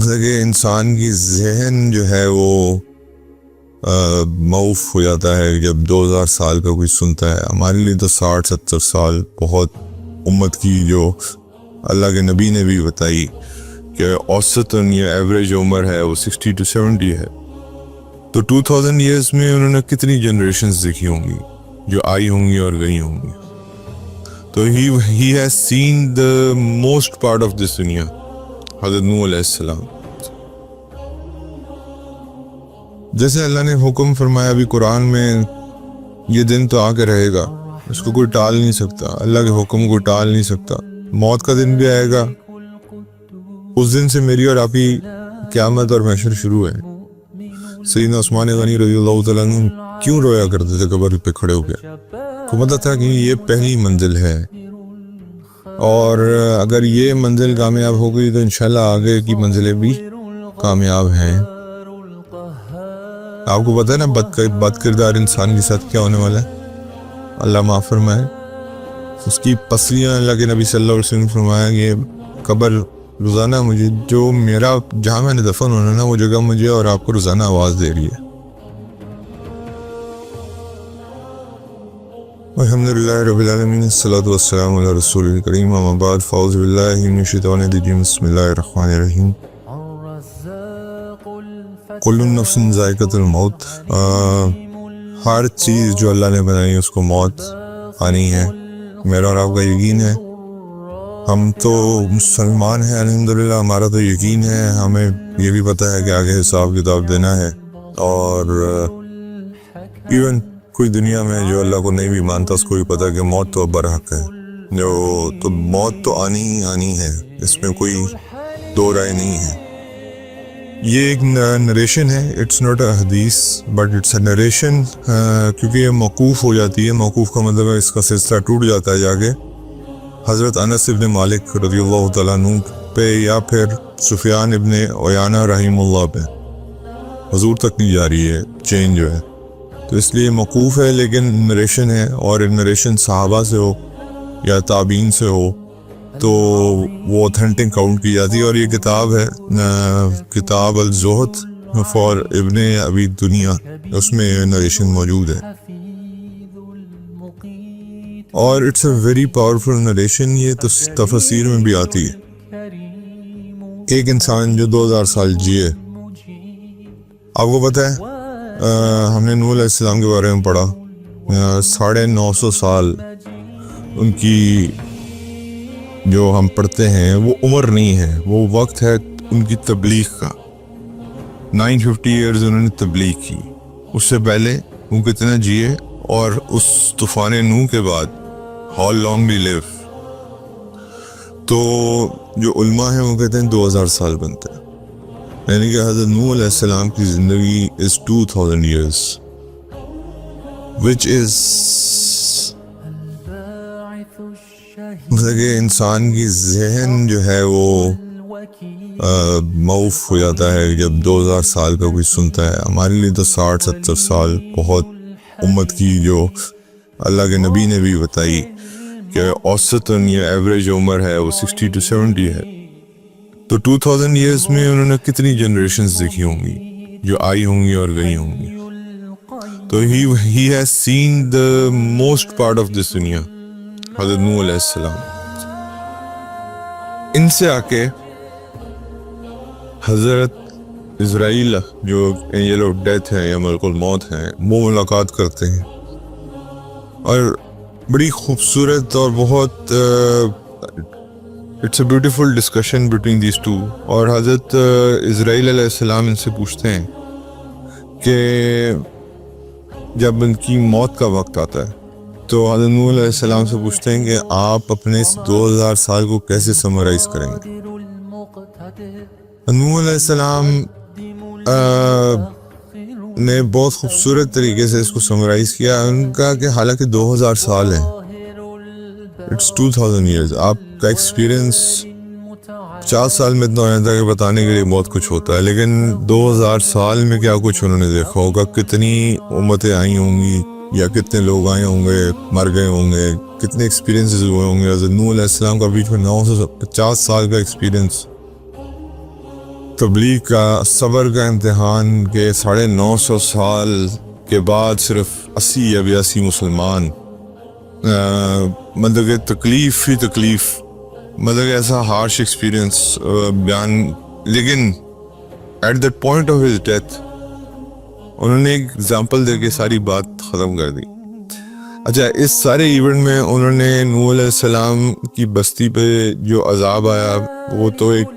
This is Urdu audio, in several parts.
مطلب کہ انسان کی ذہن جو ہے وہ معوف ہو جاتا ہے جب 2000 سال کا کوئی سنتا ہے. ہمارے لیے تو 60-70 سال بہت امت کی جو اللہ کے نبی نے بھی بتائی کہ اوسطاً یہ ایوریج عمر ہے وہ 60 to 70 ہے. تو 2000 ایئرس میں انہوں نے کتنی جنریشنز دیکھی ہوں گی جو آئی ہوں گی اور گئی ہوں گی. تو he has seen the most part of this دنیا. حضرت نوح علیہ السلام جیسے اللہ نے حکم فرمایا ابھی قرآن میں یہ دن تو آ کے رہے گا, اس کو کوئی ٹال نہیں سکتا, اللہ کے حکم کو ٹال نہیں سکتا. موت کا دن بھی آئے گا, اس دن سے میری اور آپ کی قیامت اور محشر شروع ہے. سیدنا عثمان غنی رضی اللہ تعالیٰ عنہ کیوں رویا کرتے تھے قبر پہ کھڑے ہو کے؟ کو مطلب تھا کہ یہ پہلی منزل ہے اور اگر یہ منزل کامیاب ہو گئی تو انشاءاللہ آگے کی منزلیں بھی کامیاب ہیں. آپ کو پتہ ہے نا بد کردار انسان کے ساتھ کیا ہونے والا ہے؟ اللہ معاف فرمائے. اس کی پسلیاں اللہ کے نبی صلی اللہ علیہ وسلم فرمایا کہ قبر روزانہ مجھے جو میرا جہاں میں نے دفن ہونا نا وہ جگہ مجھے اور آپ کو روزانہ آواز دے رہی ہے. الحمدللہ رب العالمین الصلاۃ والسلام علی رسول الکریم اما بعد فاعوذ باللہ من الشیطان الرجیم بسم اللہ الرحمن الرحیم. کل نفس ذائقۃ الموت, ہر چیز جو اللہ نے بنائی اس کو موت آنی ہے. میرا اور آپ کا یقین ہے, ہم تو مسلمان ہیں الحمدللہ, ہمارا تو یقین ہے, ہمیں یہ بھی پتہ ہے کہ آگے حساب کتاب دینا ہے. اور ایون کوئی دنیا میں جو اللہ کو نہیں بھی مانتا اس کو بھی پتہ کہ موت تو برحق ہے, تو موت تو آنی ہی آنی ہے, اس میں کوئی دو رائے نہیں ہے. یہ ایک نریشن ہے, اٹس ناٹ اے حدیث بٹ اٹس اے نریشن, کیونکہ یہ موقوف ہو جاتی ہے. موقوف کا مطلب ہے اس کا سلسلہ ٹوٹ جاتا ہے جا کے حضرت انس ابن مالک رضی اللہ تعالیٰ عنہ پہ یا پھر سفیان ابن عیانہ رحم اللہ پہ, حضور تک نہیں جا رہی ہے چین جو ہے, تو اس لیے موقوف ہے لیکن نریشن ہے. اور نریشن صحابہ سے ہو یا تابعین سے ہو تو وہ اوتھینٹک کاؤنٹ کی جاتی ہے. اور یہ کتاب ہے کتاب الزہد فار ابن ابی دنیا, اس میں نریشن موجود ہے اور it's a very powerful narration. یہ تو تفسیر میں بھی آتی ہے. ایک انسان جو 2000 سال جیے, آپ کو پتہ ہے ہم نے نوح علیہ السلام کے بارے میں پڑھا, 950 سال ان کی جو ہم پڑھتے ہیں وہ عمر نہیں ہے, وہ وقت ہے ان کی تبلیغ کا. 950 ایئرز انہوں نے تبلیغ کی. اس سے پہلے وہ کتنا جیے, اور اس طوفان نوح کے بعد how long we live. تو جو علماء ہیں وہ کہتے ہیں 2000 سال بنتے ہیں, یعنی کہ حضرت نوح علیہ السلام کی زندگی is 2000 years which is مطلب کہ انسان کی ذہن جو ہے وہ معوف ہو جاتا ہے جب 2000 سال کا کوئی سنتا ہے. ہمارے لیے تو 60-70 سال بہت امت کی جو اللہ کے نبی نے بھی بتائی کہ اوسطاً یہ ایوریج عمر ہے وہ 60 to 70 ہے. تو 2000 ایئرس میں انہوں نے کتنی جنریشنز دیکھی ہوں گی جو آئی ہوں گی اور گئی ہوں گی. تو he has seen the most part of this دنیا. حضرت نوح علیہ السلام ان سے آ کے حضرت اسرائیل جو اینجل آف ڈیتھ ہے یا ملک الموت ہیں وہ ملاقات کرتے ہیں, اور بڑی خوبصورت اور بہت it's a beautiful discussion between these two. اور حضرت اسرائیل علیہ السلام ان سے پوچھتے ہیں کہ جب ان کی موت کا وقت آتا ہے تو حضرت نوح علیہ السلام سے پوچھتے ہیں کہ آپ اپنے اس 2000 سال کو کیسے سمرائز کریں گے. نوح علیہ السلام نے بہت خوبصورت طریقے سے اس کو سمرائز کیا. ان کا کہ حالانکہ 2000 سال ہیں, اٹس 2000 ایئرز. آپ کا ایکسپیرئنس 50 سال میں اتنا ہو جاتا ہے کہ بتانے کے لیے بہت کچھ ہوتا ہے, لیکن 2000 سال میں کیا کچھ انہوں نے دیکھا ہوگا. کتنی امتیں آئی ہوں گی یا کتنے لوگ آئے ہوں گے, مر گئے ہوں گے, کتنے ایکسپیرینسز ہوئے ہوں گے. حضرت نوح علیہ السلام کا بیچ میں 950 سال کا ایکسپیرینس. تبلیغ کا صبر کا امتحان کہ 950 سال کے بعد صرف 80 یا 82 مسلمان، مطلب کہ تکلیف ہی تکلیف، مطلب کہ ایسا ہارش ایکسپیرئنس بیان، لیکن at the point of his death انہوں نے ایک ایگزامپل دے کے ساری بات ختم کر دی. اچھا، اس سارے ایونٹ میں انہوں نے نوح علیہ السلام کی بستی پہ جو عذاب آیا وہ تو ایک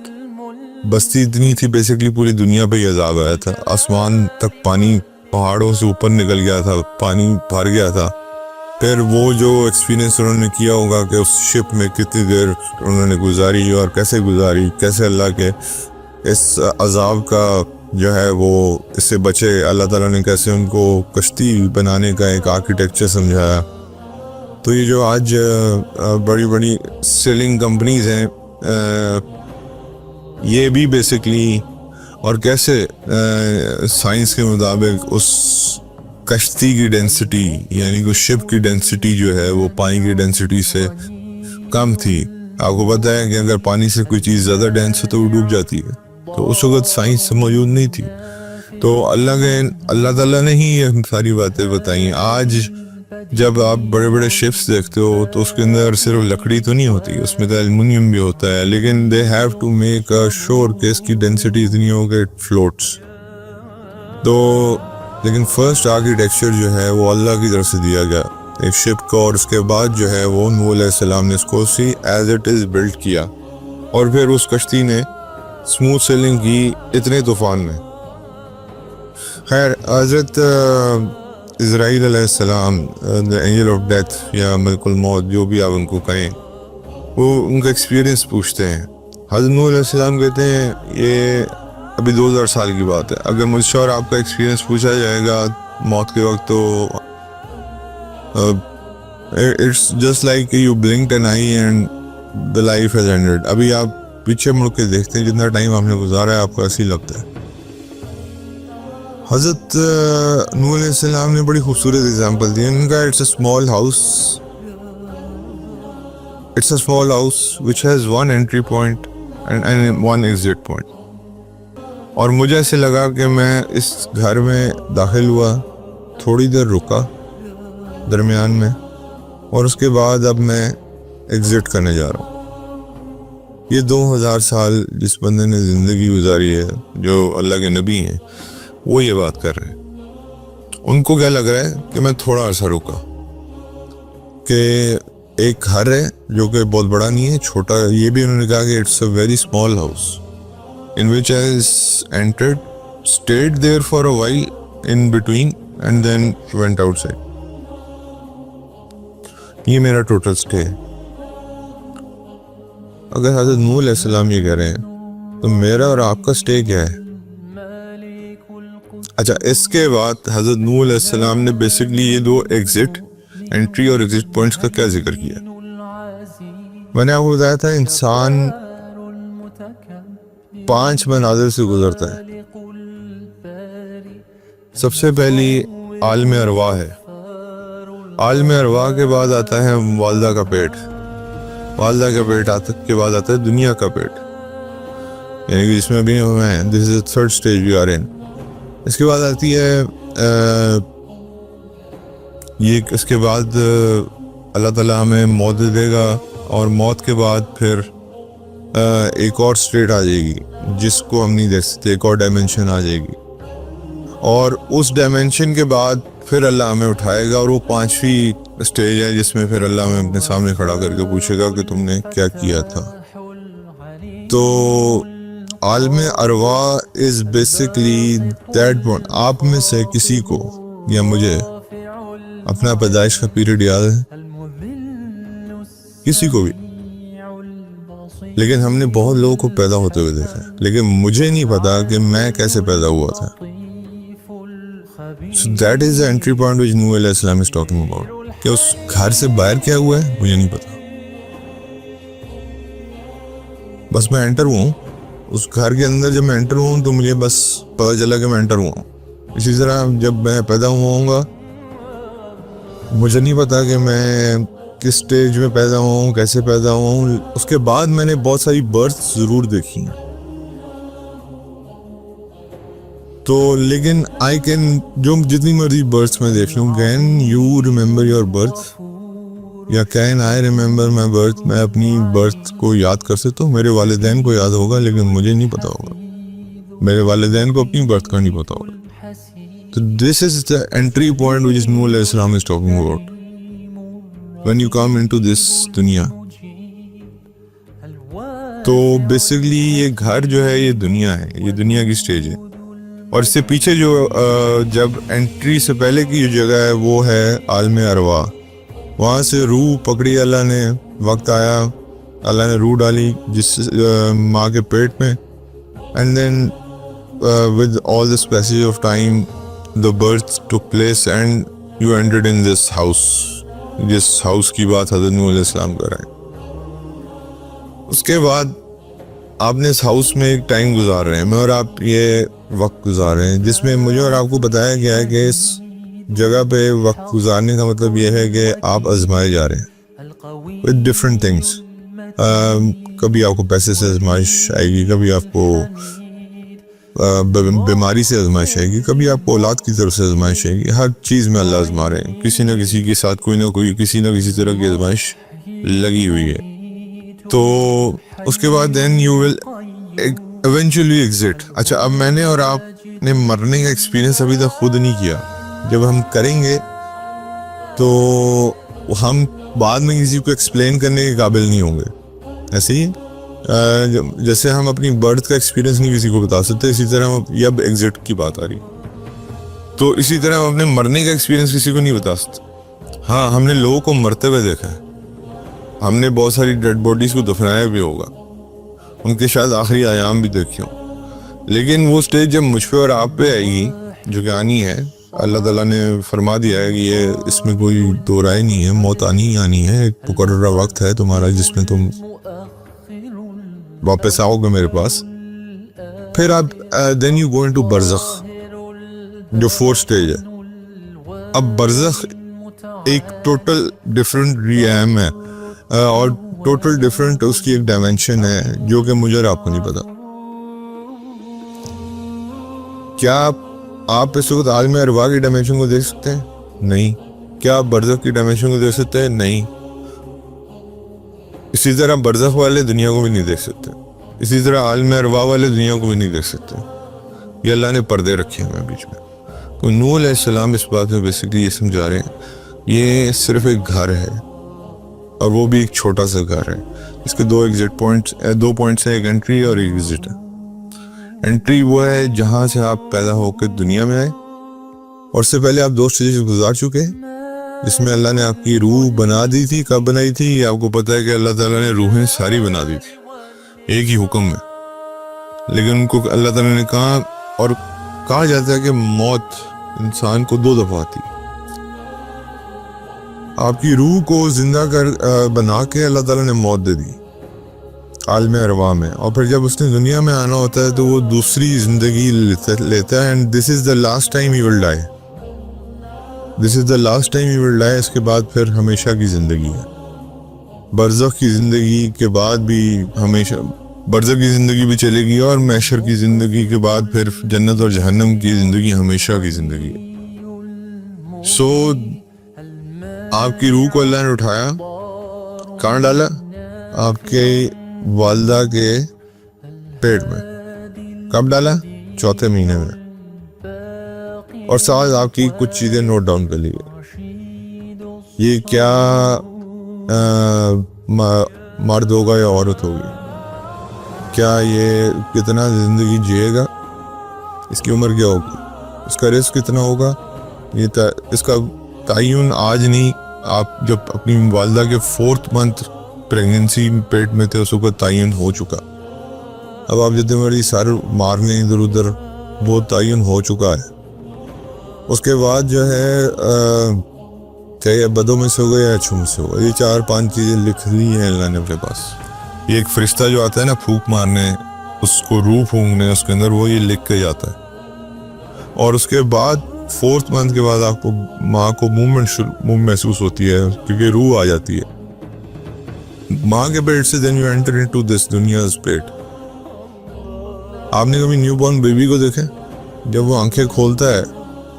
بستی اتنی تھی، بیسیکلی پوری دنیا پہ ہی عذاب آیا تھا. آسمان تک پانی پہاڑوں سے اوپر نکل گیا تھا، پانی بھر گیا تھا. پھر وہ جو ایکسپیرینس انہوں نے کیا ہوگا کہ اس شپ میں کتنی دیر انہوں نے گزاری اور کیسے گزاری، کیسے اللہ کے اس عذاب کا جو ہے وہ اس سے بچے، اللہ تعالیٰ نے کیسے ان کو کشتی بنانے کا ایک آرکیٹیکچر سمجھایا. تو یہ جو آج بڑی بڑی سیلنگ کمپنیز ہیں یہ بھی بیسکلی، اور کیسے سائنس کے مطابق اس کشتی کی ڈینسٹی یعنی کہ شپ کی ڈینسٹی جو ہے وہ پانی کی ڈینسٹی سے کم تھی. آپ کو پتہ ہے کہ اگر پانی سے کوئی چیز زیادہ ڈینس ہو تو وہ ڈوب جاتی ہے، تو اس وقت سائنس موجود نہیں تھی. تو اللہ تعالیٰ نے ہی یہ ساری باتیں بتائیں. آج جب آپ بڑے بڑے شپس دیکھتے ہو تو اس کے اندر صرف لکڑی تو نہیں ہوتی، اس میں تو ایلومینیم بھی ہوتا ہے، لیکن they have to make sure کہ اس کی ڈینسٹی اتنی ہو کہ اٹ فلوٹس. تو لیکن فرسٹ آرکیٹیکچر جو ہے وہ اللہ کی طرف سے دیا گیا ایک شپ کو، اور اس کے بعد جو ہے وہ نوح علیہ السلام نے اس کو سی ایز اٹ از بلڈ کیا، اور پھر اس کشتی نے اسموتھ سیلنگ کی اتنے طوفان میں. خیر، حضرت اسرائیل علیہ السلام، the angel of death یا ملک الموت جو بھی آپ ان کو کہیں، وہ ان کا ایکسپیرینس پوچھتے ہیں. حضرت نوح علیہ السلام کہتے ہیں یہ ابھی 2000 سال کی بات ہے، اگر مجھ سے اور آپ کا ایکسپیرینس پوچھا جائے گا موت کے وقت تو it's just like you blinked an eye and the life has ended. ابھی آپ پیچھے مڑ کے دیکھتے ہیں جتنا ٹائم آپ نے گزارا ہے آپ کو ایسے ہی لگتا ہے. حضرت نوح علیہ السلام نے بڑی خوبصورت اگزامپل دی ان کا. It's a small house which has one entry point and one exit point. اور مجھے ایسے لگا کہ میں اس گھر میں داخل ہوا، تھوڑی دیر رکا درمیان میں، اور اس کے بعد اب میں ایگزٹ کرنے جا رہا ہوں. یہ 2000 سال جس بندے نے زندگی گزاری ہے، جو اللہ کے نبی ہیں، وہ یہ بات کر رہے ہیں. ان کو کیا لگ رہا ہے کہ میں تھوڑا عرصہ رکا، کہ ایک گھر ہے جو کہ بہت بڑا نہیں ہے، چھوٹا. یہ بھی انہوں نے کہا کہ it's a very small house in which I entered, stayed there for a while in between and then went outside. یہ میرا ٹوٹل سٹے ہے. اگر حضرت نوح علیہ السلام یہ کہہ رہے ہیں تو میرا اور آپ کا سٹے کیا ہے؟ اچھا، اس کے بعد حضرت نوح علیہ السلام نے بیسکلی یہ دو ایگزٹ، انٹری اور ایگزٹ پوائنٹس کا کیا ذکر کیا. میں نے آپ کو بتایا تھا انسان 5 مناظر سے گزرتا ہے. سب سے پہلی عالم ارواح ہے. عالم ارواح کے بعد آتا ہے والدہ کا پیٹ. والدہ کا پیٹ کے بعد آتا ہے دنیا کا پیٹ، یعنی کہ جس میں ابھی ہم ہیں. This is third stage we are in. اس کے بعد آتی ہے اس کے بعد اللہ تعالیٰ ہمیں موت دے گا، اور موت کے بعد پھر ایک اور اسٹیٹ آ جائے گی جس کو ہم نہیں دیکھ سکتے، ایک اور ڈائمینشن آ جائے گی، اور اس ڈائمینشن کے بعد پھر اللہ ہمیں اٹھائے گا، اور وہ 5ویں اسٹیج ہے جس میں پھر اللہ ہمیں اپنے سامنے کھڑا کر کے پوچھے گا کہ تم نے کیا کیا تھا. تو عالم ارواح از بیسکلی دیٹ ون. آپ میں سے کسی کو یا مجھے اپنا پیدائش کا پیریڈ یاد ہے؟ کسی کو بھی. لیکن ہم نے بہت لوگوں کو پیدا ہوتے ہوئے دیکھا ہے، لیکن مجھے نہیں پتا کہ میں کیسے پیدا ہوا تھا. So that is the entry point which Nuh علیہ السلام is talking about. کہ اس گھر سے باہر کیا ہوا ہے مجھے نہیں پتا، بس میں انٹر ہوا ہوں. اس گھر کے اندر جب میں انٹر ہوں تو مجھے بس پتا چلا کہ میں انٹر ہوا ہوں. اسی طرح جب میں پیدا ہوا ہوں گا مجھے نہیں پتا کہ میں کس سٹیج میں پیدا ہوا ہوں، کیسے پیدا ہوا ہوں. اس کے بعد میں نے بہت ساری برتھ ضرور دیکھی ہیں، تو لیکن آئی کین جو جتنی مرضی برتھ میں دیکھ لوں, can you remember your birth, یا can I remember my birth, میں اپنی برتھ کو یاد کر سکتا ہوں. میرے والدین کو یاد ہوگا لیکن مجھے نہیں پتا ہوگا, میرے والدین کو اپنی برتھ کا نہیں پتا ہوگا. تو دس is the entry point which از نور علیہ السلام is talking about when you come into this دنیا. تو بیسکلی یہ گھر جو ہے یہ دنیا ہے, یہ دنیا کی سٹیج ہے. اور اس سے پیچھے جو جب انٹری سے پہلے کی جو جگہ ہے وہ ہے عالم ارواح. وہاں سے روح پکڑی اللہ نے, وقت آیا اللہ نے روح ڈالی جس ماں کے پیٹ میں, and then with all this passage of time the birth took place and you entered in this house. جس ہاؤس کی بات حضرت نوح علیہ السلام کر رہے ہیں. اس کے بعد آپ نے اس ہاؤس میں ایک ٹائم گزار رہے ہیں, میں اور آپ یہ وقت گزار رہے ہیں جس میں مجھے اور آپ کو بتایا گیا ہے کہ اس جگہ پہ وقت گزارنے کا مطلب یہ ہے کہ آپ آزمائے جا رہے ہیں with different things. کبھی آپ کو پیسے سے آزمائش آئے گی, کبھی آپ کو بیماری سے آزمائش آئے گی, کبھی آپ کو اولاد کی طرف سے آزمائش آئے گی. ہر چیز میں اللہ آزما رہے ہیں, کسی نہ کسی کے ساتھ کوئی نہ کوئی کسی نہ کسی طرح کی آزمائش لگی ہوئی ہے. تو اس کے بعد then you will eventually exit. اچھا, اب میں نے اور آپ نے مرنے کا ایکسپیرینس ابھی تک خود نہیں کیا. جب ہم کریں گے تو ہم بعد میں کسی کو ایکسپلین کرنے کے قابل نہیں ہوں گے. ایسے ہی جیسے ہم اپنی برتھ کا ایکسپیرینس نہیں کسی کو بتا سکتے, اسی طرح ہم اب ایگزٹ کی بات آ رہی, تو اسی طرح ہم اپنے مرنے کا ایکسپیرینس کسی کو نہیں بتا سکتے. ہاں, ہم نے لوگوں کو مرتے ہوئے دیکھا ہے, ہم نے بہت ساری ڈیڈ باڈیز کو دفنایا بھی ہوگا, ان کے شاید آخری ایام بھی دیکھے ہوں. لیکن وہ سٹیج جب مجھ پہ اور آپ پہ آئے گی جو کہ آنی ہے, اللہ تعالیٰ نے فرما دیا ہے کہ یہ اس میں کوئی دو رائے نہیں ہے, موت آنی ہی آنی ہے. ایک مقررہ وقت ہے تمہارا جس میں تم واپس آؤ گے میرے پاس. پھر آپ دین یو گو انٹو برزخ جو فورتھ سٹیج ہے. اب برزخ ایک ٹوٹل ڈفرینٹ ریئم ہے اور ٹوٹل ڈفرینٹ اس کی ایک ڈائمینشن ہے جو کہ مجھے اور آپ کو نہیں پتا. کیا آپ اس وقت عالم ارواح کی ڈائمینشن کو دیکھ سکتے ہیں؟ نہیں. کیا آپ برزخ کی ڈائمینشن کو دیکھ سکتے ہیں؟ نہیں. اسی طرح برزخ والے دنیا کو بھی نہیں دیکھ سکتے, اسی طرح عالم ارواح والے دنیا کو بھی نہیں دیکھ سکتے. یہ اللہ نے پردے رکھے ہیں بیچ میں. تو نوح علیہ السلام اس بات میں بیسکلی یہ سمجھا رہے ہیں یہ صرف ایک گھر ہے, اور وہ بھی ایک چھوٹا سا گھر ہے. اس کے دو پوائنٹس ہیں, ایک انٹری اور ایک ایگزٹ ہے. انٹری وہ ہے جہاں سے آپ پیدا ہو کے دنیا میں آئے, اور اس سے پہلے آپ 2 سٹیجز گزار چکے ہیں جس میں اللہ نے آپ کی روح بنا دی تھی. کب بنائی تھی یہ آپ کو پتہ ہے کہ اللہ تعالیٰ نے روحیں ساری بنا دی تھی ایک ہی حکم میں. لیکن ان کو اللہ تعالیٰ نے کہا, اور کہا جاتا ہے کہ موت انسان کو 2 دفعہ آتی. آپ کی روح کو زندہ بنا کے اللہ تعالیٰ نے موت دے دی عالم ارواح میں, اور پھر جب اس نے دنیا میں آنا ہوتا ہے تو وہ دوسری زندگی لیتا ہے. And this is the last time he will die, this is the last time he will die. اس کے بعد پھر ہمیشہ کی زندگی ہے. برزخ کی زندگی کے بعد بھی ہمیشہ برزخ کی زندگی بھی چلے گی, اور محشر کی زندگی کے بعد پھر جنت اور جہنم کی زندگی ہمیشہ کی زندگی ہے. سو آپ کی روح کو اللہ نے اٹھایا, کہاں ڈالا؟ آپ کے والدہ کے پیٹ میں. کب ڈالا؟ 4تھے مہینے میں. اور ساتھ آپ کی کچھ چیزیں نوٹ ڈاؤن کر لی گئی. یہ کیا مرد ہوگا یا عورت ہوگی, کیا یہ کتنا زندگی جیے گا, اس کی عمر کیا ہوگی, اس کا رزق کتنا ہوگا. یہ اس کا تعین آج نہیں, آپ جب اپنی والدہ کے 4th منتھ پریگننسی پیٹ میں تھے اس وقت تعین ہو چکا. اب آپ جتنے مرضی سر مارنے ادھر ادھر, وہ تعین ہو چکا ہے. اس کے بعد جو ہے چاہے یہ بدوں میں سے ہوگا یا اچھوں میں سے ہوگا, یہ 4-5 چیزیں لکھ لی ہیں اللہ نے اپنے پاس. یہ ایک فرشتہ جو آتا ہے نا پھونک مارنے, اس کو روح پھونکنے, اس کے اندر وہ یہ لکھ کے جاتا ہے. اور اس کے بعد 4th منتھ کے بعد آپ کو ماں کو موومنٹ محسوس ہوتی ہے کیونکہ روح آ جاتی ہے ماں کے پیٹ سے. Then you enter into this دنیاز پیٹ. آپ نے کبھی نیو بورن بیبی کو دیکھا؟ جب وہ آنکھیں کھولتا ہے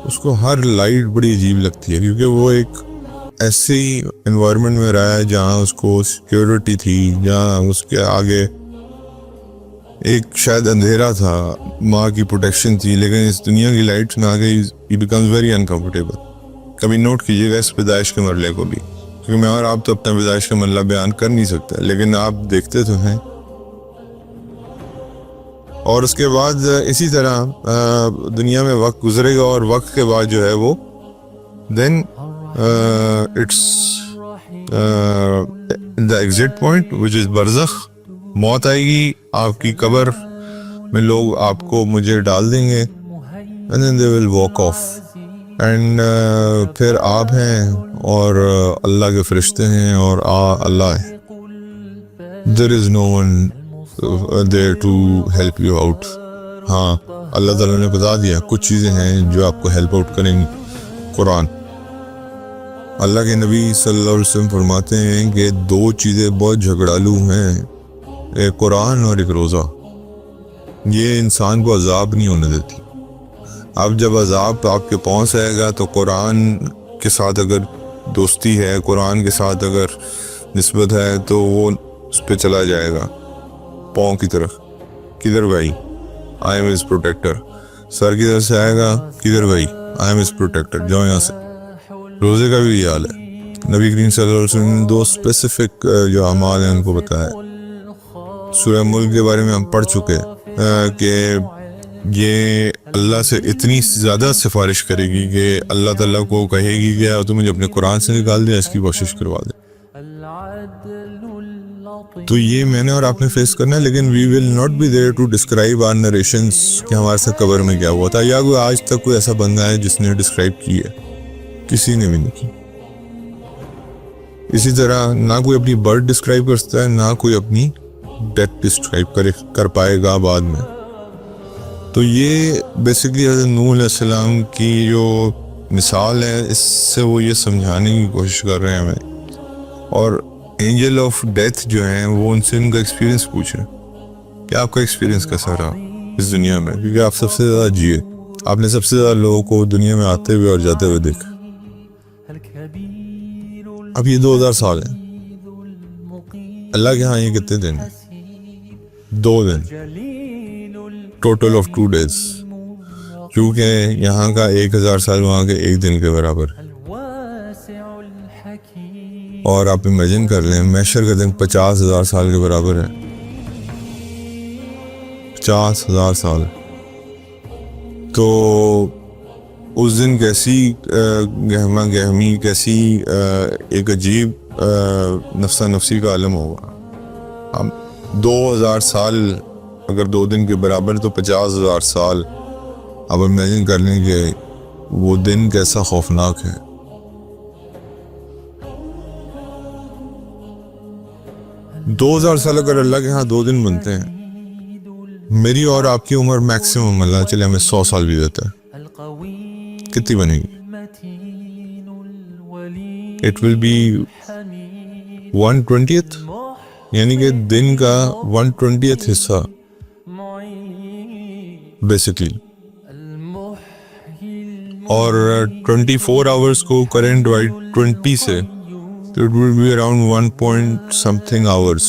اس کو ہر لائٹ بڑی عجیب لگتی ہے، کیونکہ وہ ایک ایسی انوائرمنٹ میں رہا ہے جہاں اس کو سیکیورٹی تھی، جہاں اس کے آگے ایک شاید اندھیرا تھا، ماں کی پروٹیکشن تھی، لیکن اس دنیا کی لائٹس میں آگے ہی بیکمز ویری انکمفرٹیبل۔ کبھی نوٹ کیجیے گا اس پیدائش کے مرحلے کو بھی، کیونکہ میں اور آپ تو اپنا پیدائش کا مرحلہ بیان کر نہیں سکتے، لیکن آپ دیکھتے تو ہیں۔ اور اس کے بعد اسی طرح دنیا میں وقت گزرے گا، اور وقت کے بعد جو ہے وہ then it's the exit point which is برزخ، موت آئے گی، آپ کی قبر میں لوگ آپ کو مجھے ڈال دیں گے، and then they will walk off and پھر آپ ہیں اور اللہ کے فرشتے ہیں اور اللہ ہے، there is no one there to help you out۔ ہاں اللہ تعالیٰ نے بتا دیا کچھ چیزیں ہیں جو آپ کو ہیلپ آؤٹ کریں گی۔ قرآن، اللہ کے نبی صلی اللہ علیہ وسلم فرماتے ہیں کہ دو چیزیں بہت جھگڑالو ہیں، ایک قرآن اور ایک روزہ، یہ انسان کو عذاب نہیں ہونے دیتی۔ اب جب عذاب آپ کے پاؤں سے آئے گا تو قرآن کے ساتھ اگر دوستی ہے، قرآن کے ساتھ اگر نسبت ہے تو وہ اس پہ چلا جائے گا پاؤں کی طرف، کدھر بھائی آئی ایم از پروٹیکٹر، سر کی طرف سے آئے گا کدھر بھائی آئی ایم از پروٹیکٹر، جاؤ یہاں سے۔ روزے کا بھی یہ حال ہے، نبی کریم صلی اللہ علیہ وسلم نے دو اسپیسیفک جو اعمال ہیں ان کو بتایا۔ سورہ ملک کے بارے میں ہم پڑھ چکے کہ یہ اللہ سے اتنی زیادہ سفارش کرے گی کہ اللہ تعالیٰ کو کہے گی کہ تو مجھے اپنے قرآن سے نکال دیا، اس کی کوشش کروا دے۔ تو یہ میں نے اور آپ نے فیس کرنا ہے، لیکن we will not be there to describe our narrations کہ ہمارے ساتھ قبر میں کیا ہوا تھا، یا کوئی آج تک کوئی ایسا بندہ ہے جس نے ڈسکرائب کی ہے، کسی نے بھی نہیں کی۔ اسی طرح نہ کوئی اپنی برتھ ڈسکرائب کر سکتا ہے، نہ کوئی اپنی ڈیتھ ڈسکرائب کر پائے گا بعد میں۔ تو یہ بیسکلی حضرت نوح علیہ السلام کی جو مثال ہے، اس سے وہ یہ سمجھانے کی کوشش کر رہے ہیں ہمیں، اور اینجل آف ڈیتھ جو ہیں وہ ان سے ان کا ایکسپیرینس پوچھ رہے ہیں کہ آپ کا ایکسپیرینس کیسا رہا اس دنیا میں، کیونکہ آپ سب سے زیادہ جیے، آپ نے سب سے زیادہ لوگوں کو دنیا میں آتے ہوئے اور جاتے ہوئے دیکھا۔ اب یہ 2000 سال ہیں، اللہ کے ہاں یہ کتنے دن ہیں؟ 2 دن، ٹوٹل آف 2 days، کیونکہ یہاں کا 1000 سال وہاں کے 1 دن کے برابر ہے۔ اور آپ امیجن کر لیں محشر کا دن 50,000 سال کے برابر ہے، 50,000 سال۔ تو اس دن کیسی گہما گہمی، کیسی ایک عجیب نفسہ نفسی کا عالم ہوگا۔ ہم 2000 سال اگر 2 دن کے برابر تو 50,000 سال، اب امیجن کر لیں کہ وہ دن کیسا خوفناک ہے۔ دو 2000 سال اگر اللہ کے ہاں 2 دن بنتے ہیں، میری اور آپ کی عمر میکسیمم اللہ چلے ہمیں 100 سال بھی دیتا ہے، کتنی بنے گی؟ اٹ ول بی 1/20، یعنی کہ دن کا 1/20 حصہ بیسکلی۔ اور 24 آورس کو کریں ڈیوائڈ 20 سے تو it will be around 1 point something hours۔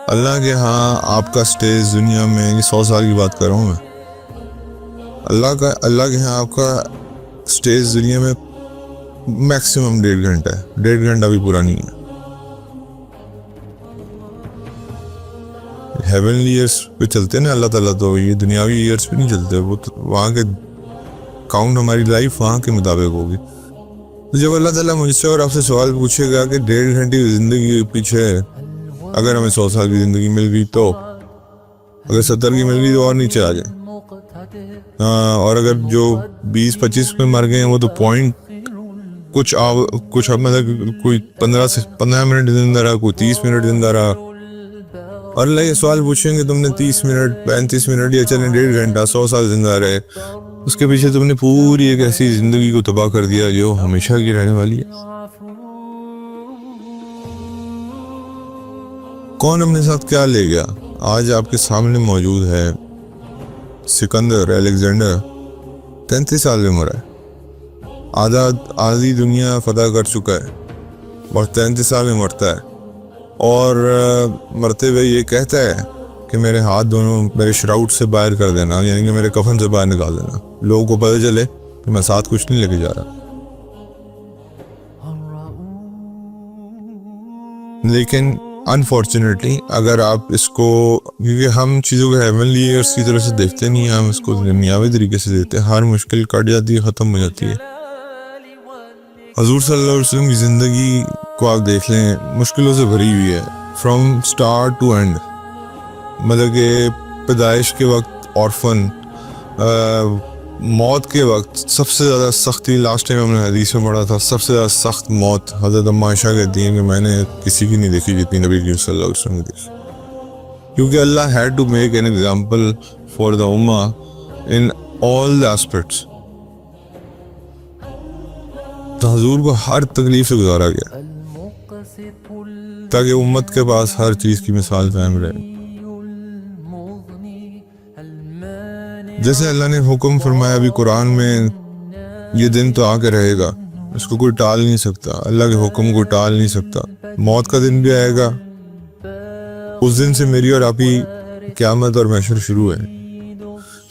اللہ کے ہاں آپ کا سٹیز دنیا میں، یہ 100 سال کی بات کر رہا ہوں میں، اللہ کے ہاں آپ کا سٹیز دنیا میں میکسیمم 1.5 گھنٹہ ہے، 1.5 گھنٹہ بھی پورا نہیں ہے۔ ہیونلی ایئرس پہ چلتے ہیں نا اللہ تعالیٰ، تو یہ دنیاوی ایئرس پہ نہیں چلتے، وہ تو وہاں کے کاؤنٹ، ہماری لائف وہاں کے مطابق ہوگی۔ تو جب اللہ تعالیٰ مجھ سے اور آپ سے سوال پوچھے گا کہ 1.5 گھنٹے کی زندگی کے پیچھے اگر ہمیں 100 سال کی زندگی مل گئی، تو اگر 70 کی مل گئی تو اور نیچے آ جائیں۔ اور اگر جو 20-25 میں مر گئے ہیں وہ تو پوائنٹ کچھ مطلب کوئی 15 منٹ زندہ رہا، کوئی 30 منٹ زندہ رہا۔ اور اللہ یہ سوال پوچھیں کہ تم نے 30 منٹ 35 منٹ یا چلیں 1.5 گھنٹہ 100 سال زندہ رہے، اس کے پیچھے تم نے پوری ایک ایسی زندگی کو تباہ کر دیا جو ہمیشہ کی رہنے والی ہے۔ کون اپنے ساتھ کیا لے گیا؟ آج آپ کے سامنے موجود ہے سکندر الیگزینڈر 33 سال میں مرا ہے. آدھی دنیا فتح کر چکا ہے اور 33 سال میں مرتا ہے, اور مرتے ہوئے یہ کہتا ہے کہ میرے ہاتھ دونوں میرے شراؤٹ سے باہر کر دینا, یعنی کہ میرے کفن سے باہر نکال دینا, لوگوں کو پتہ چلے کہ میں ساتھ کچھ نہیں لے کے جا رہا. لیکن انفارچونیٹلی اگر آپ اس کو, کیونکہ ہم چیزوں کو ہیونلی ایئرس کی طرح سے دیکھتے نہیں ہیں, ہم اس کو دنیاوی طریقے سے دیکھتے ہیں. ہر مشکل کٹ جاتی ہے, ختم ہو جاتی ہے. حضور صلی اللہ علیہ وسلم کی زندگی کو آپ دیکھ لیں, مشکلوں سے بھری ہوئی ہے فرام سٹارٹ ٹو اینڈ. مطلب کہ پیدائش کے وقت آرفن, موت کے وقت سب سے زیادہ سختی, لاسٹ ٹائم ہم نے حدیث میں پڑھا تھا, سب سے زیادہ سخت موت حضرت اما عائشہ کہتی ہیں کہ میں نے کسی کی نہیں دیکھی جتنی نبی کریم صلی اللہ علیہ وسلم نے دیکھی, کیونکہ اللہ had to make an example for the ummah in all the aspects. تو حضور کو ہر تکلیف سے گزارا گیا تاکہ امت کے پاس ہر چیز کی مثال قائم رہے. جیسے اللہ نے حکم فرمایا ابھی قرآن میں, یہ دن تو آ کے رہے گا, اس کو کوئی ٹال نہیں سکتا, اللہ کے حکم کو ٹال نہیں سکتا. موت کا دن بھی آئے گا, اس دن سے میری اور آپ کی قیامت اور محشر شروع ہے.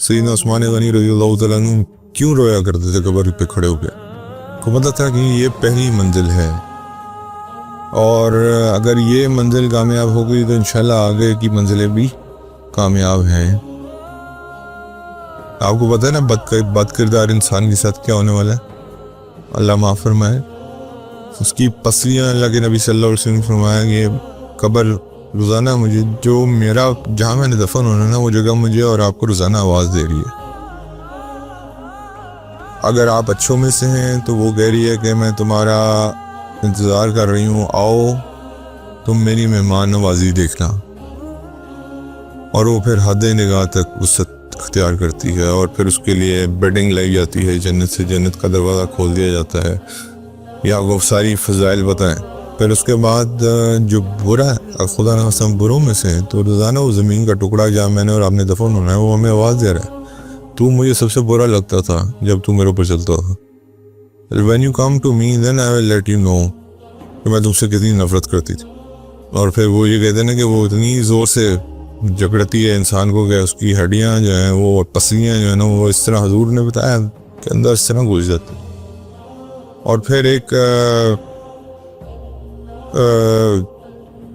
سیدنا عثمان غنی رضی اللہ تعالیٰ عنہ کیوں رویا کرتے تھے قبر پہ کھڑے ہو کے؟ کو پتہ تھا کہ یہ پہلی منزل ہے, اور اگر یہ منزل کامیاب ہو گئی تو انشاءاللہ آگے کی منزلیں بھی کامیاب ہیں. آپ کو پتہ ہے نا بد کردار انسان کے ساتھ کیا ہونے والا ہے؟ اللہ معاف فرمائے, اس کی پسلیاں, اللہ کے نبی صلی اللہ علیہ وسلم نے فرمایا کہ قبر روزانہ مجھے, جو میرا جہاں میں نے دفن ہونا نا, وہ جگہ مجھے اور آپ کو روزانہ آواز دے رہی ہے. اگر آپ اچھوں میں سے ہیں تو وہ کہہ رہی ہے کہ میں تمہارا انتظار کر رہی ہوں, آؤ تم میری مہمان نوازی دیکھنا. اور وہ پھر حد نگاہ تک وسعت اختیار کرتی ہے, اور پھر اس کے لیے بیڈنگ لائی جاتی ہے, جنت سے جنت کا دروازہ کھول دیا جاتا ہے, یا وہ ساری فضائل بتائیں. پھر اس کے بعد جو برا ہے, خدا نہ خواستہ بروں میں سے ہیں, تو روزانہ وہ زمین کا ٹکڑا جہاں میں نے اور آپ نے دفن ہونا ہے, وہ ہمیں آواز دے رہا ہے, تو مجھے سب سے برا لگتا تھا جب تو میرے اوپر چلتا تھا. When you come to me then I will let you know کہ میں تم سے کتنی نفرت کرتی تھی. اور پھر وہ یہ کہتے ہیں نا کہ وہ اتنی زور سے جکڑتی ہے انسان کو کہ اس کی ہڈیاں جو ہیں, وہ پسلیاں جو ہیں نا, وہ اس طرح حضور نے بتایا کہ اندر اس طرح گھس جاتی. اور پھر ایک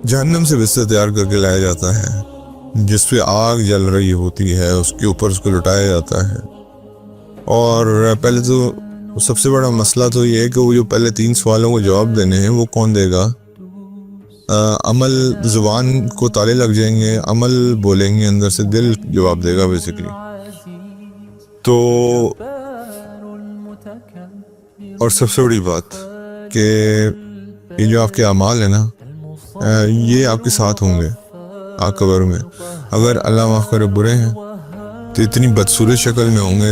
جہنم سے بستر تیار کر کے لایا جاتا ہے جس پہ آگ جل رہی ہوتی ہے, اس کے اوپر اس کو لٹایا جاتا ہے. اور پہلے تو سب سے بڑا مسئلہ تو یہ ہے کہ وہ جو پہلے 3 سوالوں کو جواب دینے ہیں وہ کون دے گا؟ عمل, زبان کو تالے لگ جائیں گے, عمل بولیں گے اندر سے, دل جواب دے گا بیسیکلی. تو اور سب سے بڑی بات کہ یہ جو آپ کے اعمال ہیں نا, یہ آپ کے ساتھ ہوں گے آپ قبر میں. اگر اللہ معاف کرے برے ہیں تو اتنی بدصورت شکل میں ہوں گے,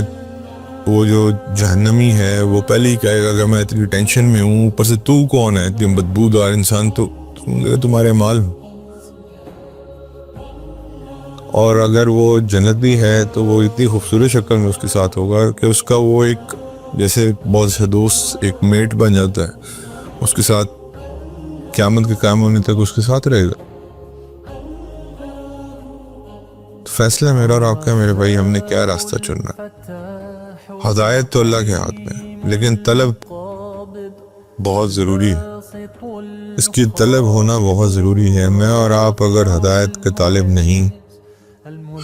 وہ جو جہنمی ہے وہ پہلے ہی کہے گا کہ میں اتنی ٹینشن میں ہوں, اوپر سے تو کون ہے اتنی بدبودار انسان, تو تمہارے مال. اور اگر وہ جنتی ہے تو وہ اتنی خوبصورت شکل میں اس کے ساتھ ہوگا کہ اس کا وہ ایک جیسے بہت سے دوست, ایک میٹ بن جاتا ہے, اس کے ساتھ قیامت کے قائم ہونے تک اس کے ساتھ رہے گا. تو فیصلہ میرا اور آپ کا میرے بھائی, ہم نے کیا راستہ چننا ہے. ہدایت تو اللہ کے ہاتھ میں, لیکن طلب بہت ضروری ہے, اس کی طلب ہونا بہت ضروری ہے. میں اور آپ اگر ہدایت کے طالب نہیں,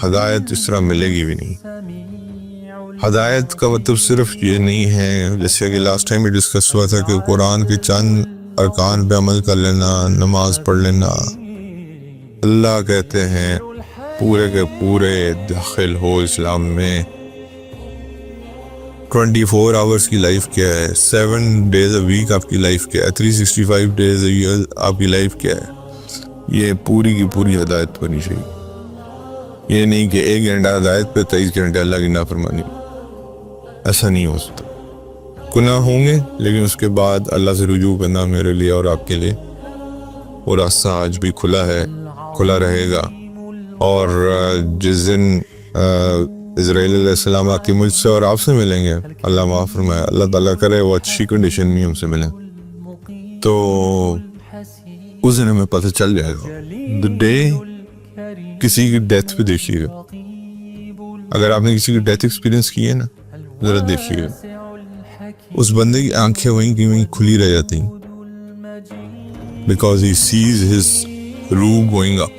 ہدایت اس طرح ملے گی بھی نہیں. ہدایت کا مطلب صرف یہ نہیں ہے, جیسے کہ لاسٹ ٹائم بھی ڈسکس ہوا تھا, کہ قرآن کے چند ارکان پہ عمل کر لینا, نماز پڑھ لینا. اللہ کہتے ہیں پورے کے پورے داخل ہو اسلام میں. 24 آورس کی لائف کیا ہے, 7 days a week آپ کی لائف کیا ہے, 365 days a year آپ کی لائف کیا ہے. یہ پوری کی پوری ہدایت بنی چاہیے. یہ نہیں کہ 1 گھنٹہ ہدایت پہ 23 گھنٹے اللہ کی نافرمانی. ایسا نہیں ہو سکتا. گناہ ہوں گے لیکن اس کے بعد اللہ سے رجوع کرنا میرے لیے اور آپ کے لیے وہ راستہ آج بھی کھلا ہے, کھلا رہے گا. اور جس دن اسرائیل علیہ السلام آ کے مجھ سے اور آپ سے ملیں گے, اللہ معاف فرمائے, اللہ تعالیٰ کرے وہ اچھی کنڈیشن میں ہم سے ملیں, تو اس دن ہمیں پتہ چل جائے گا. دا ڈے کسی کی ڈیتھ پہ دیکھیے گا, اگر آپ نے کسی کی ڈیتھ ایکسپیرینس کی ہے نا, ذرا دیکھیے گا اس بندے کی آنکھیں وہیں کی وہیں کھلی رہ جاتی ہیں, بیکاز ہی سیز ہز روح گوئنگ اپ.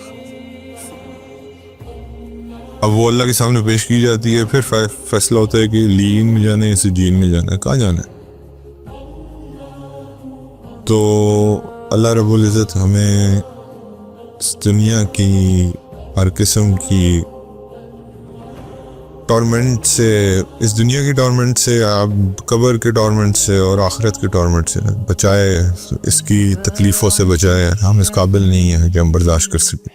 اب وہ اللہ کے سامنے پیش کی جاتی ہے, پھر فیصلہ ہوتا ہے کہ لین میں جانا ہے یا سجین میں جانا ہے, کہاں جانا ہے. تو اللہ رب العزت ہمیں اس دنیا کی ہر قسم کی ٹورمنٹ سے, اس دنیا کی ٹورمنٹ سے, آپ قبر کے ٹورمنٹ سے اور آخرت کے ٹورمنٹ سے بچائے, اس کی تکلیفوں سے بچائے. ہم اس قابل نہیں ہیں کہ ہم برداشت کر سکیں.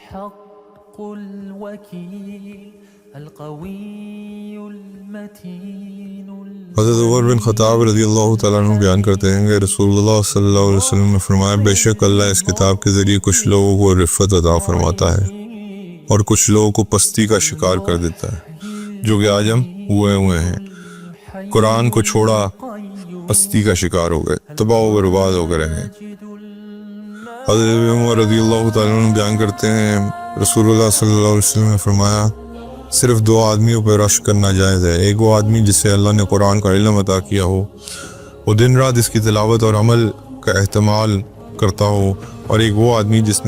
حضرت عمر بن خطاب رضی اللہ تعالیٰ عنہ بیان کرتے ہیں کہ رسول اللہ صلی اللہ علیہ وسلم نے فرمایا, بے شک اللہ اس کتاب کے ذریعے کچھ لوگوں کو رفت عطا فرماتا ہے اور کچھ لوگوں کو پستی کا شکار کر دیتا ہے, جو کہ آج ہم ہوئے ہیں. قرآن کو چھوڑا, پستی کا شکار ہو گئے, تباہ و برباد ہو گئے رہے. حضرت عمر رضی اللہ تعالیٰ عنہ بیان کرتے ہیں رسول اللہ صلی اللہ علیہ وسلم نے فرمایا, صرف 2 آدمیوں پہ رشک کرنا جائز ہے. ایک وہ آدمی جسے اللہ نے قرآن کا علم عطا کیا ہو, وہ دن رات اس کی تلاوت اور عمل کا اہتمام کرتا ہو, اور ایک وہ آدمی جس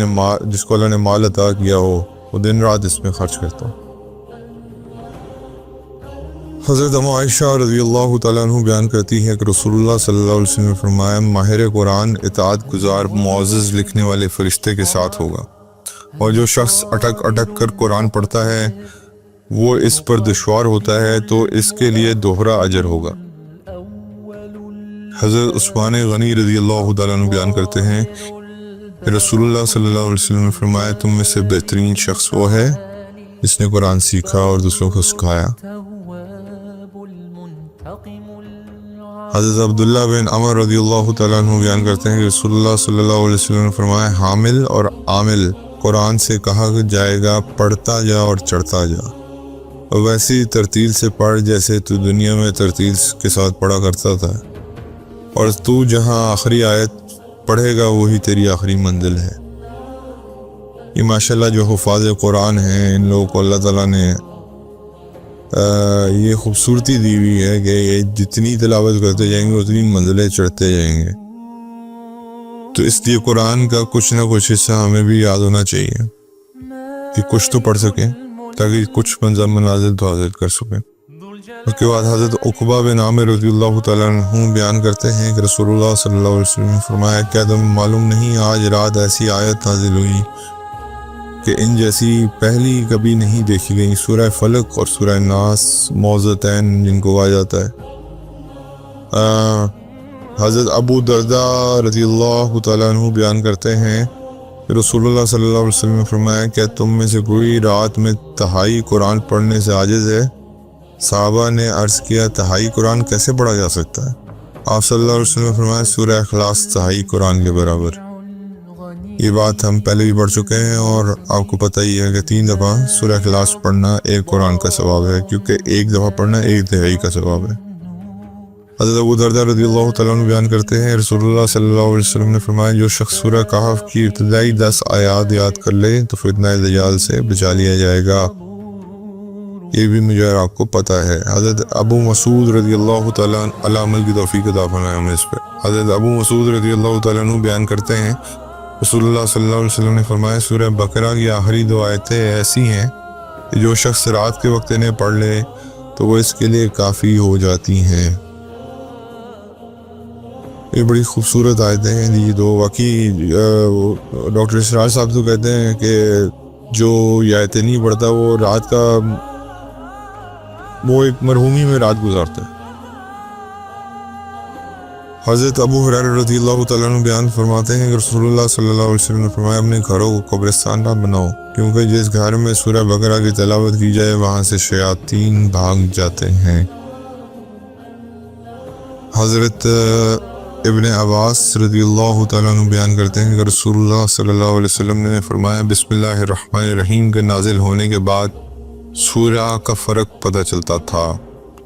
کو اللہ نے مال عطا کیا ہو, وہ دن رات اس میں خرچ کرتا ہو. حضرت ام عائشہ رضی اللہ تعالیٰ عنہ بیان کرتی ہے کہ رسول اللہ صلی اللہ علیہ وسلم نے فرمایا, ماہر قرآن اطاعت گزار معزز لکھنے والے فرشتے کے ساتھ ہوگا, اور جو شخص اٹک اٹک کر قرآن پڑھتا ہے وہ اس پر دشوار ہوتا ہے تو اس کے لیے دوہرا اجر ہوگا. حضرت عثمان غنی رضی اللہ تعالیٰ عنہ بیان کرتے ہیں کہ رسول اللہ صلی اللہ علیہ وسلم نے فرمایا, تم میں سے بہترین شخص وہ ہے جس نے قرآن سیکھا اور دوسروں کو سکھایا. حضرت عبداللہ بن عمر رضی اللہ تعالیٰ عنہ بیان کرتے ہیں کہ رسول اللہ صلی اللہ علیہ وسلم نے فرمایا, حامل اور عامل قرآن سے کہا جائے گا, پڑھتا جا اور چڑھتا جا, اور ویسی ترتیل سے پڑھ جیسے تو دنیا میں ترتیل کے ساتھ پڑھا کرتا تھا, اور تو جہاں آخری آیت پڑھے گا وہی تیری آخری منزل ہے. یہ ماشاءاللہ جو حفاظ قرآن ہیں, ان لوگوں کو اللہ تعالیٰ نے یہ خوبصورتی دی ہوئی ہے کہ یہ جتنی تلاوت کرتے جائیں گے اتنی منزلیں چڑھتے جائیں گے. تو اس لیے قرآن کا کچھ نہ کچھ حصہ ہمیں بھی یاد ہونا چاہیے کہ کچھ تو پڑھ سکیں, تاکہ کچھ منازل تو حاصل کر سکیں. اس کے بعد حضرت عقبہ بن عامر رضی اللہ تعالیٰ عنہ بیان کرتے ہیں کہ رسول اللہ صلی اللہ علیہ وسلم نے فرمایا, کیا تمہیں معلوم نہیں آج رات ایسی آیت نازل ہوئی کہ ان جیسی پہلی کبھی نہیں دیکھی گئی, سورہ فلق اور سورہ ناس موعظتین جن کو کہا جاتا ہے. حضرت ابو درداء رضی اللہ تعالیٰ عنہ بیان کرتے ہیں کہ رسول اللہ صلی اللہ علیہ وسلم نے فرمایا, کیا تم میں سے کوئی رات میں تہائی قرآن پڑھنے سے عاجز ہے؟ صحابہ نے عرض کیا, تہائی قرآن کیسے پڑھا جا سکتا ہے؟ آپ صلی اللہ علیہ وسلم نے فرمایا, سورہ اخلاص تہائی قرآن کے برابر. یہ بات ہم پہلے بھی پڑھ چکے ہیں, اور آپ کو پتہ ہی ہے کہ 3 دفعہ سورہ اخلاص پڑھنا ایک قرآن کا ثواب ہے, کیونکہ ایک دفعہ پڑھنا ایک تہائی کا ثواب ہے. حضرت ابو درداء رضی اللہ تعالیٰ عنہ بیان کرتے ہیں رسول اللہ صلی اللہ علیہ وسلم نے فرمایا, جو شخص سورہ کہف کی ابتدائی 10 آیات یاد کر لے تو فتنہ دجال سے بچا لیا جائے گا. یہ بھی مجھے آپ کو پتہ ہے. حضرت ابو مسعود رضی اللہ تعالیٰ عنہ عمل کی توفیق عطا فرمائے ہمیں اس پہ. حضرت ابو مسعود رضی اللہ تعالیٰ عنہ بیان کرتے ہیں رسول اللہ صلی اللہ علیہ وسلم نے فرمایا, سورہ بقرہ کی آخری 2 آیتیں ایسی ہیں کہ جو شخص رات کے وقت انہیں پڑھ لے تو وہ اس کے لیے کافی ہو جاتی ہیں. یہ بڑی خوبصورت آیتیں ہیں یہ 2. واقعی ڈاکٹر اسرار صاحب تو کہتے ہیں کہ جو یہ آیتیں نہیں پڑھتا وہ رات کا وہ ایک مرحومی میں رات گزارتا ہے. حضرت ابو ہریرہ رضی اللہ تعالیٰ عنہ بیان فرماتے ہیں کہ رسول اللہ صلی اللہ علیہ وسلم نے فرمایا, اپنے گھروں کو قبرستان نہ بناؤ, کیونکہ جس گھر میں سورہ بقرہ کی تلاوت کی جائے وہاں سے شیاطین بھاگ جاتے ہیں. حضرت ابن عباس رضی اللہ تعالیٰ عنہ بیان کرتے ہیں کہ رسول اللہ صلی اللہ علیہ وسلم نے فرمایا, بسم اللہ الرحمن الرحیم کے نازل ہونے کے بعد سورہ کا فرق پتہ چلتا تھا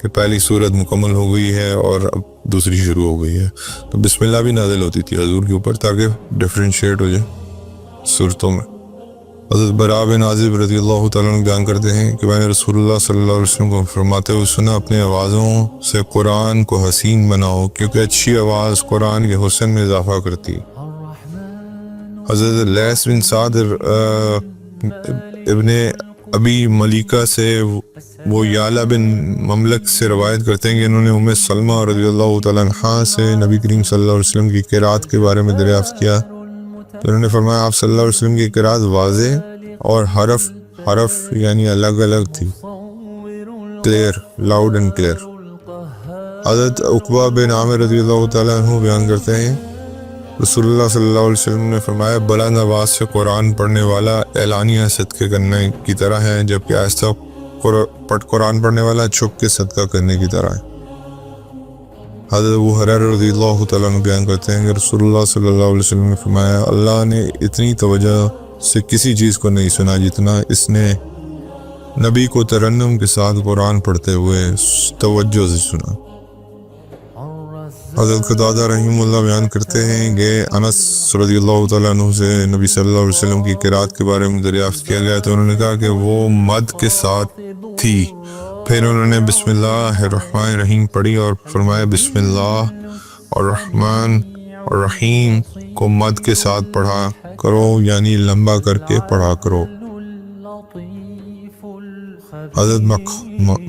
کہ پہلی سورت مکمل ہو گئی ہے اور اب دوسری شروع ہو گئی ہے. تو بسم اللہ بھی نازل ہوتی تھی حضور کے اوپر تاکہ ڈفرینشیٹ ہو جائے صورتوں میں. حضرت براء بن عازب رضی اللہ تعالیٰ عنہ بیان کرتے ہیں کہ میں نے رسول اللہ صلی اللہ علیہ وسلم کو فرماتے ہوئے سنا اپنے آوازوں سے قرآن کو حسین بناؤ کیونکہ اچھی آواز قرآن کے حسن میں اضافہ کرتی. حضرت لیث بن سعد ابن ابی ملیکہ سے وہ یعلا بن مملک سے روایت کرتے ہیں کہ انہوں نے ام سلمہ رضی اللہ تعالیٰ عنہ سے نبی کریم صلی اللہ علیہ وسلم کی قرات کے بارے میں دریافت کیا تو انہوں نے فرمایا آپ صلی اللہ علیہ وسلم کی قرات واضح اور حرف یعنی الگ الگ تھی، کلیئر، لاؤڈ اینڈ کلیئر. حضرت عقبہ بن عامر رضی اللہ تعالیٰ عنہ بیان کرتے ہیں رسول اللہ صلی اللہ علیہ وسلم نے فرمایا بلند آواز سے قرآن پڑھنے والا اعلانیہ صدقے کرنے کی طرح ہے جبکہ آہستہ قرآن پڑھنے والا چھپ کے صدقہ کرنے کی طرح ہے. حضرت ابو ہریرہ رضی اللہ تعالیٰ عنہ بیان کرتے ہیں کہ رسول اللہ صلی اللہ علیہ وسلم نے فرمایا اللہ نے اتنی توجہ سے کسی چیز کو نہیں سنا جتنا اس نے نبی کو ترنم کے ساتھ قرآن پڑھتے ہوئے توجہ سے سنا. حضرت قتادہ رحمہ اللہ بیان کرتے ہیں کہ انس رضی اللہ تعالیٰ عنہ سے نبی صلی اللہ علیہ وسلم کی قرات کے بارے میں دریافت کیا گیا تو انہوں نے کہا کہ وہ مد کے ساتھ تھی. پھر انہوں نے بسم اللہ الرحمن الرحیم پڑھی اور فرمایا بسم اللہ الرحمن الرحیم کو مد کے ساتھ پڑھا کرو یعنی لمبا کر کے پڑھا کرو. حضرت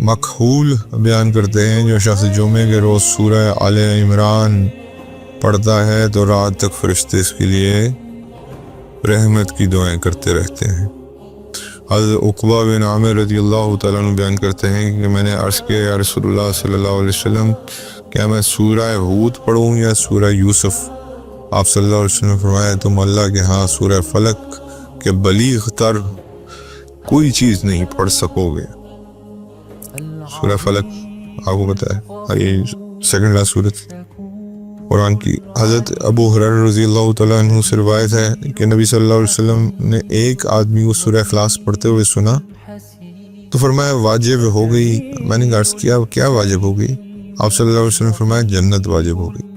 مکحول بیان کرتے ہیں جو شخص جمعے کے روز سورہ آل عمران پڑھتا ہے تو رات تک فرشتے اس کے لیے رحمت کی دعائیں کرتے رہتے ہیں. حضرت عقبہ بن عامر رضی اللہ تعالیٰ عنہ بیان کرتے ہیں کہ میں نے عرض کیا یا رسول اللہ صلی اللہ علیہ وسلم کیا میں سورہ ہود پڑھوں یا سورہ یوسف؟ آپ صلی اللہ علیہ وسلم نے فرمایا تم اللہ کے ہاں سورہ فلق کے بلیغ تر کوئی چیز نہیں پڑھ سکو گے. سورہ فلق آپ کو پتہ ہے یہ سیکنڈ لاسٹ سورت قرآن کی. حضرت ابو ہریرہ رضی اللہ تعالیٰ عنہ سے روایت ہے کہ نبی صلی اللہ علیہ وسلم نے ایک آدمی کو سورہ اخلاص پڑھتے ہوئے سنا تو فرمایا واجب ہو گئی. میں نے عرض کیا کیا واجب ہو گئی؟ آپ صلی اللہ علیہ وسلم نے فرمایا جنت واجب ہو گئی.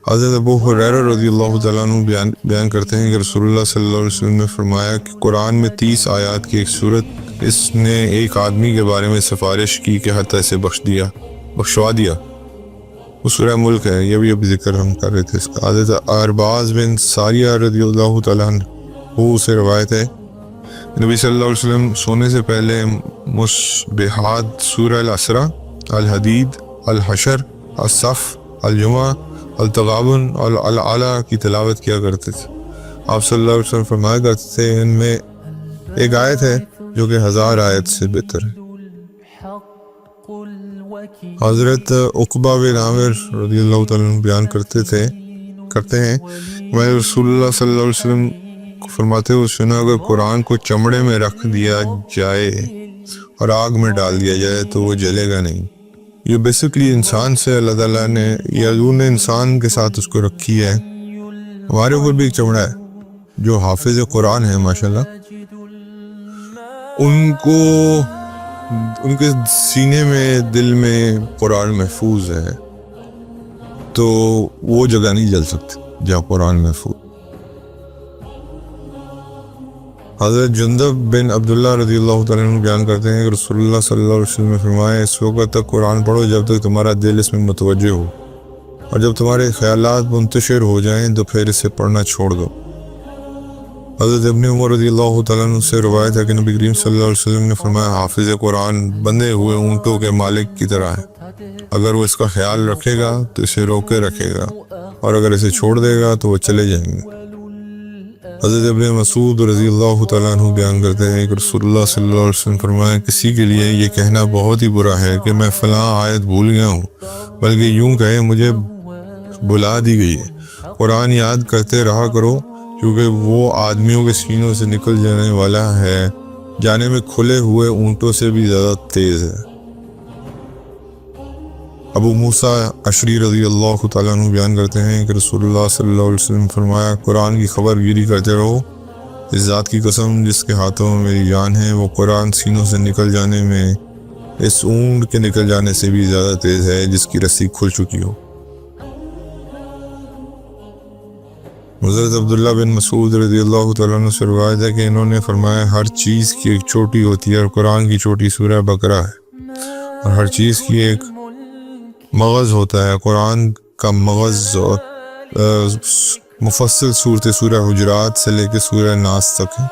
حضرت ابو ہریرہ رضی اللہ تعالیٰ عنہ بیان کرتے ہیں کہ رسول اللہ صلی اللہ علیہ وسلم نے فرمایا کہ قرآن میں 30 آیات کی ایک سورت اس نے ایک آدمی کے بارے میں سفارش کی کہ حتیٰ اسے بخشوا دیا. وہ سورہ ملک ہے، یہ بھی ابھی ذکر ہم کر رہے تھے اس کا. حضرت ارباز بن ساریہ رضی اللہ تعالیٰ عنہ وہ اسے روایت ہے نبی صلی اللہ علیہ وسلم سونے سے پہلے مصبحات سورہ الاسراء، الحدید، الحشر، الصف، الجمعہ، التغابن اور العلیٰ کی تلاوت کیا کرتے تھے. آپ صلی اللہ علیہ وسلم فرمایا کرتے تھے ان میں ایک آیت ہے جو کہ 1000 آیت سے بہتر ہے. حضرت عقبہ بن عامر رضی اللہ تعالیٰ عنہ بیان کرتے ہیں میں رسول اللہ صلی اللہ علیہ وسلم کو فرماتے ہوئے سنا اگر قرآن کو چمڑے میں رکھ دیا جائے اور آگ میں ڈال دیا جائے تو وہ جلے گا نہیں. یہ بیسکلی انسان سے اللہ تعالیٰ نے یا حضور نے انسان کے ساتھ اس کو رکھی ہے. ہمارے اوپر بھی ایک چمڑا ہے جو حافظ قرآن ہے ماشاءاللہ، ان کے سینے میں دل میں قرآن محفوظ ہے تو وہ جگہ نہیں جل سکتی جہاں قرآن محفوظ. حضرت جندب بن عبداللہ رضی اللہ تعالیٰ عنہ بیان کرتے ہیں کہ رسول اللہ صلی اللہ علیہ وسلم نے فرمایا اس وقت تک قرآن پڑھو جب تک تمہارا دل اس میں متوجہ ہو اور جب تمہارے خیالات منتشر ہو جائیں تو پھر اسے پڑھنا چھوڑ دو. حضرت ابن عمر رضی اللہ تعالیٰ عنہ سے روایت ہے کہ نبی کریم صلی اللہ علیہ وسلم نے فرمایا حافظ قرآن بندھے ہوئے اونٹوں کے مالک کی طرح ہے، اگر وہ اس کا خیال رکھے گا تو اسے روکے رکھے گا اور اگر اسے چھوڑ دے گا تو وہ چلے جائیں گے. حضرت ابن مسعود رضی اللہ تعالیٰ عنہ بیان کرتے ہیں کہ رسول اللہ صلی اللہ علیہ وسلم فرمایا کسی کے لیے یہ کہنا بہت ہی برا ہے کہ میں فلاں آیت بھول گیا ہوں، بلکہ یوں کہے مجھے بلا دی گئی ہے. قرآن یاد کرتے رہا کرو کیونکہ وہ آدمیوں کے سینوں سے نکل جانے والا ہے، جانے میں کھلے ہوئے اونٹوں سے بھی زیادہ تیز ہے. ابو موسیٰ اشعری رضی اللہ تعالیٰ عنہ بیان کرتے ہیں کہ رسول اللہ صلی اللہ علیہ وسلم فرمایا قرآن کی خبر گیری کرتے رہو اس ذات کی قسم جس کے ہاتھوں میں میری جان ہے، وہ قرآن سینوں سے نکل جانے میں اس اونٹ کے نکل جانے سے بھی زیادہ تیز ہے جس کی رسی کھل چکی ہو۔ حضرت عبداللہ بن مسعود رضی اللہ تعالیٰ عنہ سے روایت ہے کہ انہوں نے فرمایا، ہر چیز کی ایک چوٹی ہوتی ہے اور قرآن کی چوٹی سورہ بقرہ ہے، اور ہر چیز کی ایک مغز ہوتا ہے۔ قرآن کا مغز اور مفصل صورت سورہ حجرات سے لے کے سورہ ناس تک ہے۔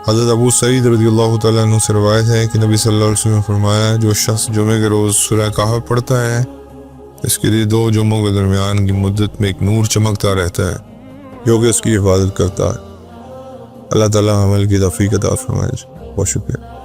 حضرت ابو سعید رضی اللہ تعالیٰ عنہ سے روایت ہے کہ نبی صلی اللہ علیہ وسلم نے فرمایا، جو شخص جمعے کے روز سورہ کہف پڑھتا ہے اس کے لیے 2 جمعوں کے درمیان کی مدت میں ایک نور چمکتا رہتا ہے جو کہ اس کی حفاظت کرتا ہے۔ اللہ تعالیٰ عمل کی توفیق عطا فرمائے۔ بہت شکریہ۔